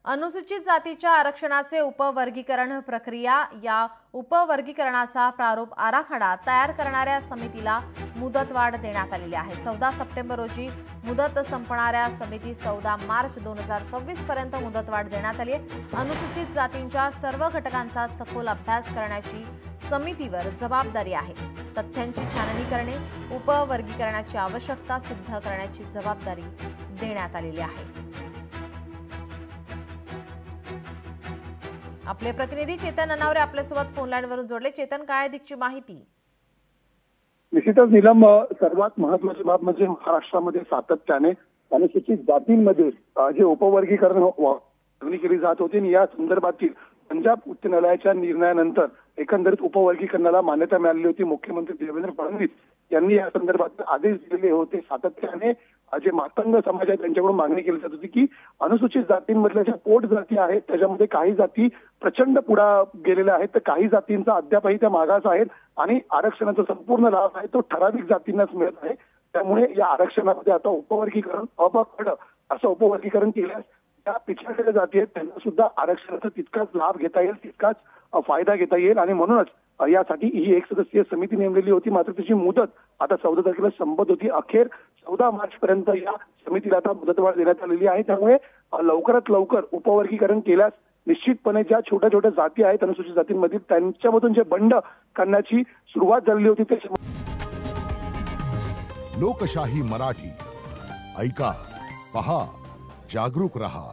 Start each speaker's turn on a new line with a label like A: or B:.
A: अनुसूचित जातीच्या आरक्षणाचे उपवर्गीकरण प्रक्रिया या उपवर्गीकरणाचा प्रारूप आराखडा तयार करणाऱ्या समितीला मुदतवाढ देण्यात आलेली आहे। 14 सप्टेंबर रोजी मुदत संपणाऱ्या समितीस 14 मार्च 2026 पर्यंत मुदतवाढ देण्यात आली आहे। अनुसूचित जातींच्या सर्व घटकांचा सखोल अभ्यास करण्याची समितीवर जबाबदारी आहे। तथ्यांची छाननी करणे, उपवर्गीकरणाची आवश्यकता सिद्ध करण्याची जबाबदारी देण्यात आलेली आहे। आपले प्रतिनिधी चेतन अनावरे आपल्यासोबत फोन लाईनवरून जोडले। चेतन, काय अधिकची माहिती?
B: निश्चितच नीलम, सर्वात महत्त्वाची बाब म्हणजे महाराष्ट्रामध्ये सातत्याने अनुसूचित जातींमध्ये जे उपवर्गीकरण मागणी केली जात होती, या संदर्भातील पंजाब उच्च न्यायालयाच्या निर्णयानंतर एकंदरीत उपवर्गीकरणाला मान्यता मिळाली होती। मुख्यमंत्री देवेंद्र फडणवीस यांनी या संदर्भात आदेश दिलेले होते। सातत्याने जे मातंग समाज आहे त्यांच्याकडून मागणी केली जात होती की अनुसूचित जातींमधल्या ज्या पोट जाती आहेत त्याच्यामध्ये काही जाती प्रचंड पुढे गेलेल्या आहेत, तर काही जातींचा अद्यापही त्या मागास आहेत आणि आरक्षणाचा संपूर्ण लाभ आहे तो ठराविक जातींनाच मिळत आहे। त्यामुळे या आरक्षणामध्ये आता उपवर्गीकरण अपखड असं उपवर्गीकरण केल्यास त्या पिछाडलेल्या जाती आहेत त्यांना सुद्धा आरक्षणाचा तितकाच लाभ घेता येईल, तितकाच फायदा घेता येईल आणि म्हणूनच यासाठी ही एक सदस्यीय समिती नेमलेली होती। मात्र त्याची मुदत आता 14 तारखेला संपत होती। अखेर 14 मार्च पर्यंत या समितीला आता मुदतवाढ देण्यात आलेली आहे। त्यामुळे लवकरात लवकर उपवर्गीकरण केल्यास निश्चितपणे ज्या छोट्या छोट्या जाती आहेत अनुसूचित जातींमधील त्यांच्यामधून जे बंड करण्याची सुरुवात झालेली होती ते
C: लोकशाही मराठी ऐका, पहा, जागरूक रहा।